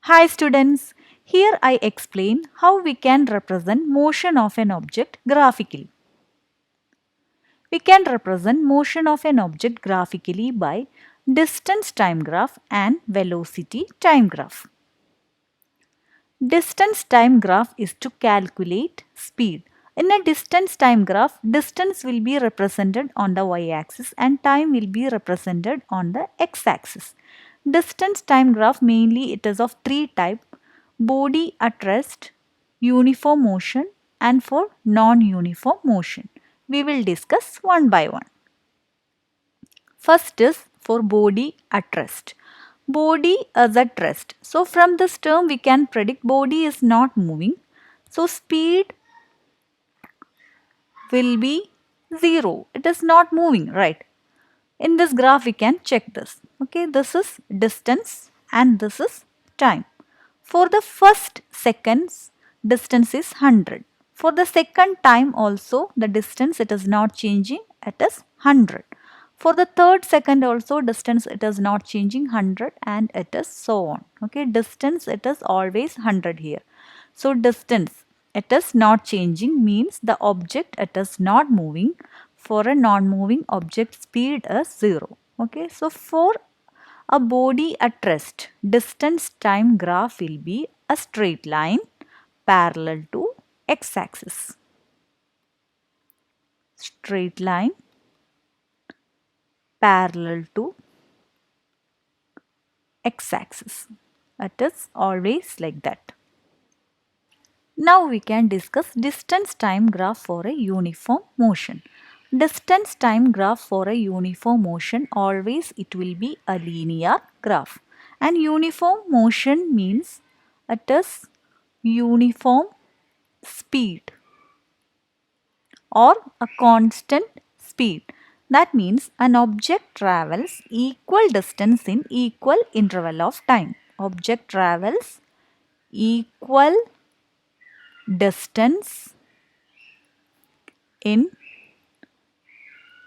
Hi students, here I explain how we can represent motion of an object graphically. We can represent motion of an object graphically by distance time graph and velocity time graph. Distance time graph is to calculate speed. In a distance time graph, distance will be represented on the y-axis and time will be represented on the x-axis. Distance time graph mainly it is of three types: body at rest, uniform motion and for non-uniform motion. We will discuss one by one. First is for body at rest. Body is at rest. So from this term we can predict body is not moving. So speed will be 0. It is not moving, right? In this graph we can check this. Okay, this is distance and this is time. For the first seconds, distance is 100. For the second time also, the distance it is not changing, it is 100. For the third second also, distance it is not changing, 100, and it is so on. Okay, distance it is always 100 here. So distance it is not changing means the object it is not moving. For a non-moving object, speed is 0. Okay, so for a body at rest, distance time graph will be a straight line parallel to x-axis. Straight line parallel to x-axis. It is always like that. Now we can discuss distance time graph for a uniform motion. Distance time graph for a uniform motion always it will be a linear graph. And uniform motion means it is uniform speed or a constant speed. That means an object travels equal distance in equal interval of time. Object travels equal distance in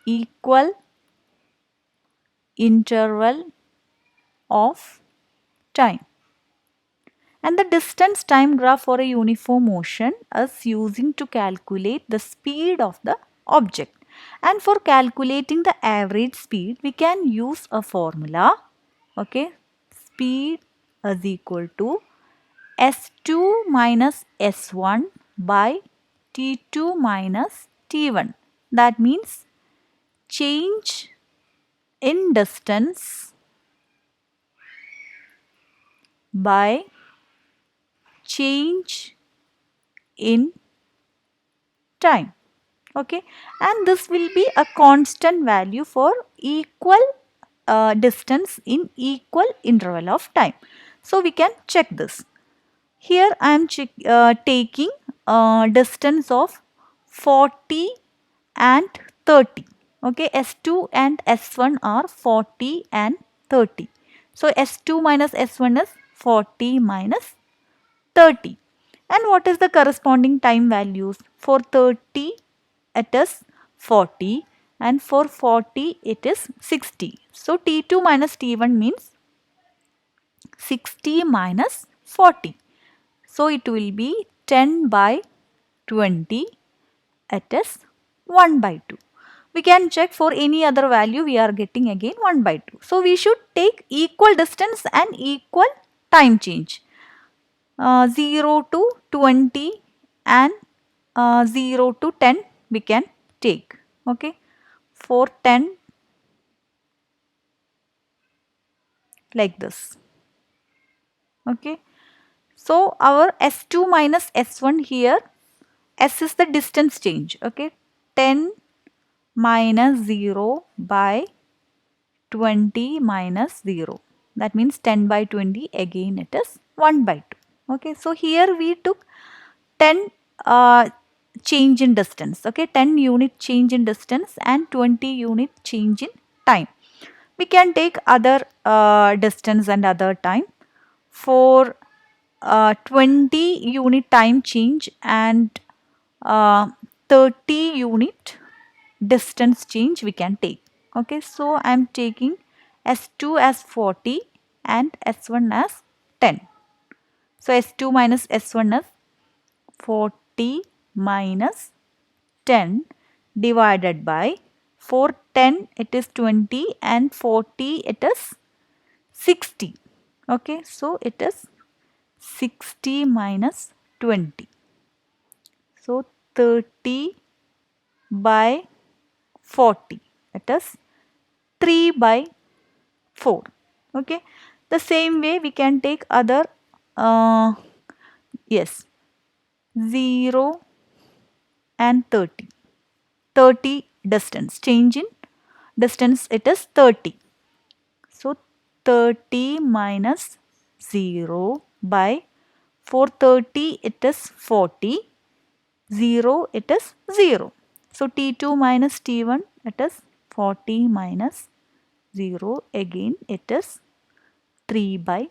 equal interval of time. And the distance time graph for a uniform motion is using to calculate the speed of the object. And for calculating the average speed, we can use a formula. Okay, speed is equal to S2 minus S1 by T2 minus T1. That means change in distance by change in time. Okay, and this will be a constant value for equal distance in equal interval of time. So we can check this. Here I am taking distance of 40 and 30. Okay, S2 and S1 are 40 and 30. So S2 minus S1 is 40 minus 30. And what is the corresponding time values? For 30 it is 40 and for 40 it is 60. So T2 minus T1 means 60 minus 40. So it will be 10 by 20. It is 1 by 2. We can check for any other value we are getting again 1 by 2. So we should take equal distance and equal time change. 0 to 20 and 0 to 10 we can take. Okay, for 10 like this. Okay, so our S2 minus S1 here, S is the distance change. Okay, 10 minus 0 by 20 minus 0. That means 10 by 20, again it is 1 by 2. Okay, so here we took 10 change in distance. Okay, 10 unit change in distance and 20 unit change in time. We can take other distance and other time. For 20 unit time change and 30 unit distance change we can take. Okay, so I am taking S2 as 40 and S1 as 10. So S2 minus S1 is 40 minus 10 divided by, for 10 it is 20 and 40 it is 60. Okay, so it is 60 minus 20. So 30 by 40, it is 3 by 4. Okay, the same way we can take other, yes, 0 and 30. 30 distance, change in distance, it is 30. So 30 minus 0 by, for 30 it is 40, 0 it is 0. So T2 minus T1, it is 40 minus 0, again it is 3 by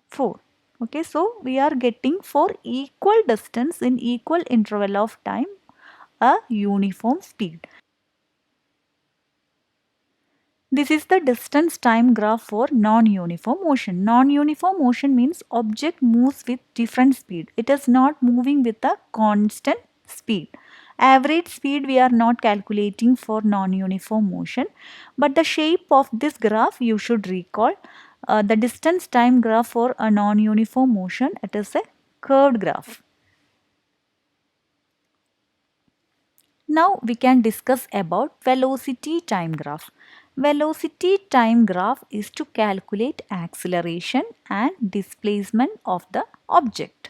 4. Okay, so we are getting for equal distance in equal interval of time a uniform speed. This is the distance time graph for non-uniform motion. Non-uniform motion means object moves with different speed. It is not moving with a constant speed. Average speed we are not calculating for non-uniform motion, but the shape of this graph you should recall. The distance time graph for a non-uniform motion, it is a curved graph. Now we can discuss about velocity time graph. Velocity time graph is to calculate acceleration and displacement of the object.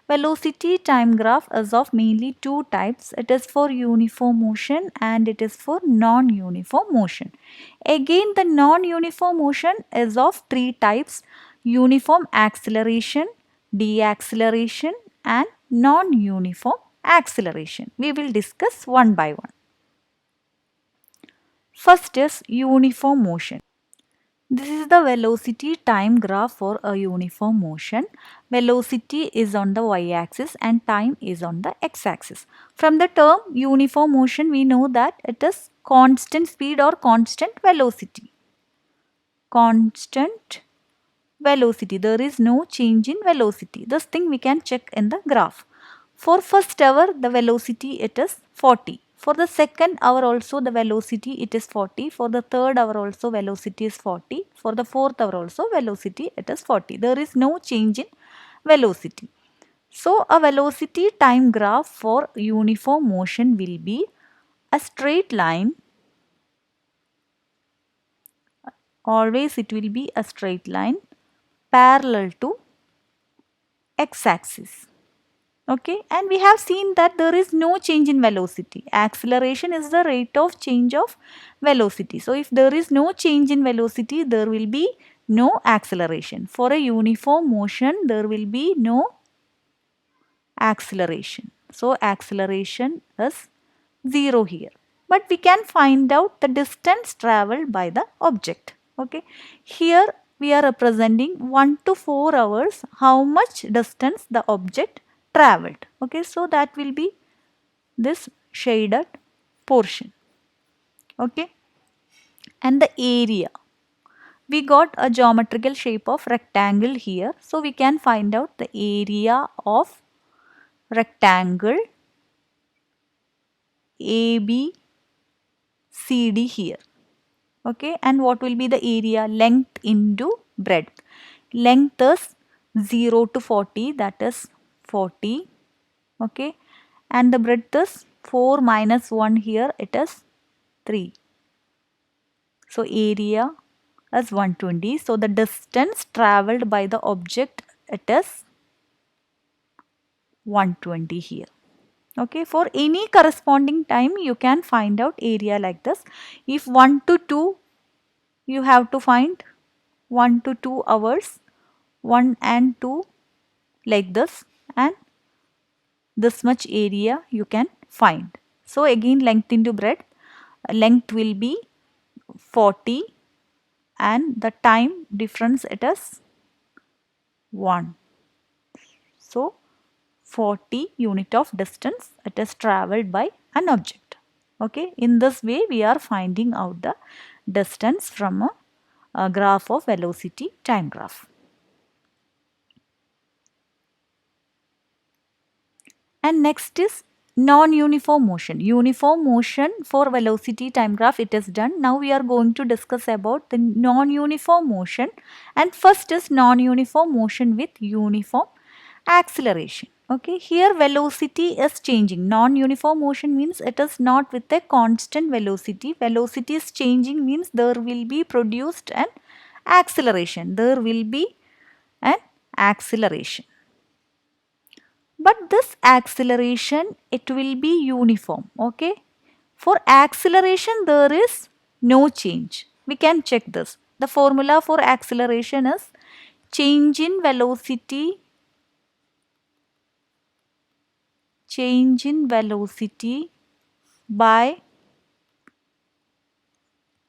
Velocity time graph is of mainly two types. It is for uniform motion and it is for non-uniform motion. Again, the non-uniform motion is of three types: uniform acceleration, deceleration and non-uniform acceleration. We will discuss one by one. First is uniform motion. This is the velocity time graph for a uniform motion. Velocity is on the y-axis and time is on the x-axis. From the term uniform motion, we know that it is constant speed or constant velocity. Constant velocity. There is no change in velocity. This thing we can check in the graph. For first hour, the velocity it is 40. For the second hour also the velocity it is 40. For the third hour also velocity is 40. For the fourth hour also velocity it is 40. There is no change in velocity. So a velocity time graph for uniform motion will be a straight line. Always it will be a straight line parallel to x-axis. Okay, and we have seen that there is no change in velocity. Acceleration is the rate of change of velocity. So if there is no change in velocity, there will be no acceleration. For a uniform motion, there will be no acceleration. So acceleration is 0 here. But we can find out the distance traveled by the object. Okay, here we are representing 1 to 4 hours how much distance the object traveled. Okay, so that will be this shaded portion. Okay, and the area. We got a geometrical shape of rectangle here. So we can find out the area of rectangle ABCD here. Okay, and what will be the area? Length into breadth. Length is 0 to 40, that is 40. Okay, and the breadth is 4 minus 1 here, it is 3. So area is 120. So the distance traveled by the object, it is 120 here. Okay, for any corresponding time you can find out area like this. If 1 to 2, you have to find 1 to 2 hours, 1 and 2 like this, and this much area you can find. So again length into breadth, length will be 40 and the time difference it is 1. So 40 unit of distance it is traveled by an object. Okay, in this way we are finding out the distance from a graph of velocity time graph. And next is non-uniform motion. Uniform motion for velocity time graph, it is done. Now we are going to discuss about the non-uniform motion, and first is non-uniform motion with uniform acceleration. Okay, here velocity is changing. Non-uniform motion means it is not with a constant velocity. Velocity is changing means there will be produced an acceleration. There will be an acceleration. But this acceleration, it will be uniform. Okay, for acceleration there is no change. We can check this. The formula for acceleration is change in velocity by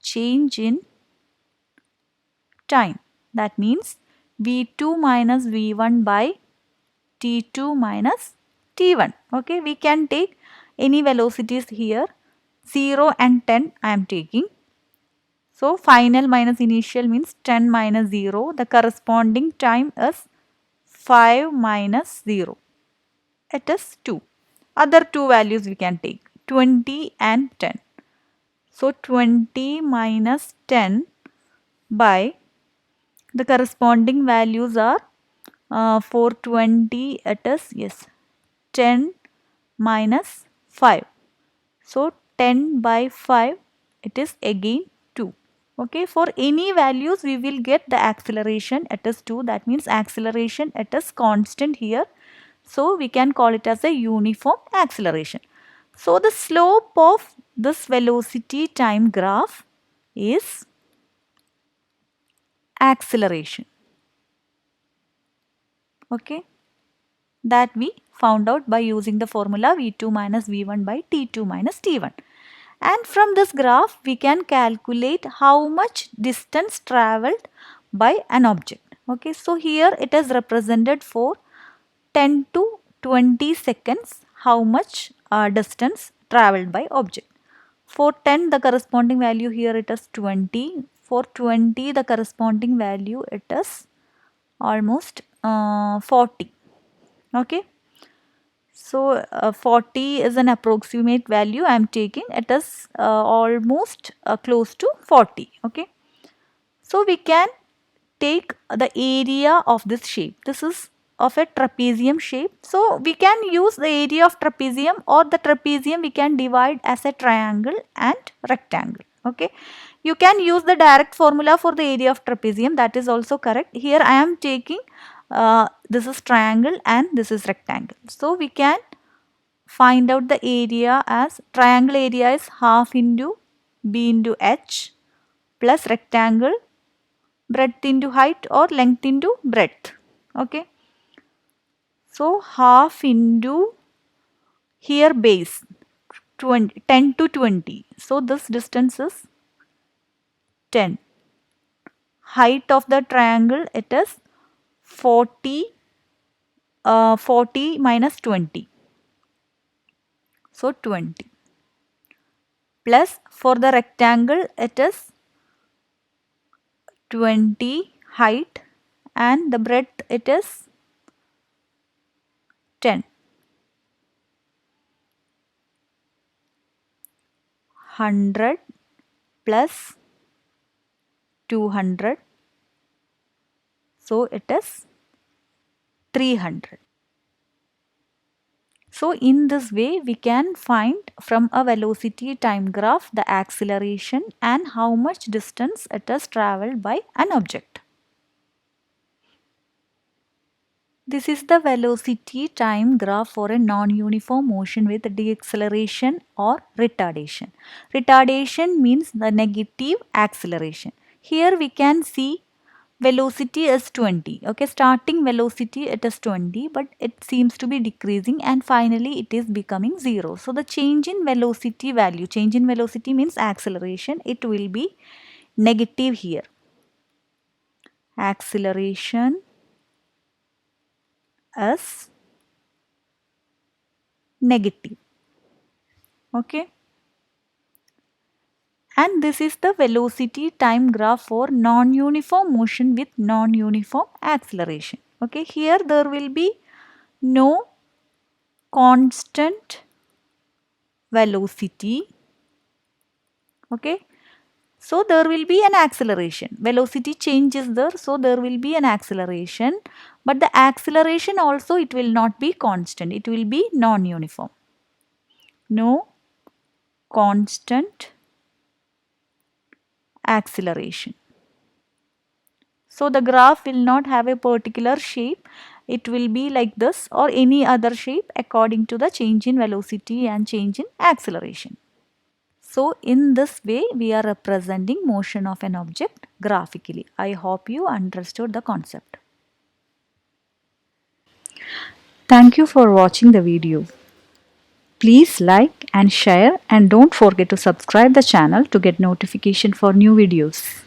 change in time. That means v2 minus v1 by t2 minus t1. Okay, we can take any velocities here. 0 and 10 I am taking. So final minus initial means 10 minus 0. The corresponding time is 5 minus 0. It is 2. Other two values we can take, 20 and 10. So 20 minus 10 by the corresponding values are for 20 it is 10 minus 5. So 10 by 5 it is again 2. Okay, for any values we will get the acceleration, it is 2. That means acceleration, it is constant here. So we can call it as a uniform acceleration. So the slope of this velocity time graph is acceleration. Okay, that we found out by using the formula v2 minus v1 by t2 minus t1. And from this graph we can calculate how much distance traveled by an object. Okay, so here it is represented for 10 to 20 seconds how much distance traveled by object. For 10 the corresponding value here it is 20. For 20 the corresponding value it is almost 40. Okay, so 40 is an approximate value I am taking. It is almost close to 40. Okay, so we can take the area of this shape. This is of a trapezium shape. So we can use the area of trapezium, or the trapezium we can divide as a triangle and rectangle. Okay, you can use the direct formula for the area of trapezium, that is also correct. Here I am taking this is triangle and this is rectangle. So we can find out the area as triangle area is half into b into h plus rectangle breadth into height or length into breadth. Okay, so half into here base 10 to 20. So this distance is 10. Height of the triangle it is 40 40 minus 20. So 20 plus for the rectangle it is 20 height and the breadth it is 10. 100 plus 200. So it is 300. So in this way we can find from a velocity time graph the acceleration and how much distance it has travelled by an object. This is the velocity time graph for a non-uniform motion with deceleration or retardation. Retardation means the negative acceleration. Here we can see velocity is 20. Okay, starting velocity it is 20, but it seems to be decreasing and finally it is becoming 0. So the change in velocity value, change in velocity means acceleration, it will be negative here. Acceleration is negative. Okay, and this is the velocity time graph for non-uniform motion with non-uniform acceleration. Okay, here there will be no constant velocity. Okay. So there will be an acceleration. Velocity change is there, so there will be an acceleration. But the acceleration also, it will not be constant. It will be non-uniform. No constant acceleration. So the graph will not have a particular shape. It will be like this or any other shape according to the change in velocity and change in acceleration. So in this way we are representing motion of an object graphically. I hope you understood the concept. Thank you for watching the video. Please like and share, and don't forget to subscribe the channel to get notification for new videos.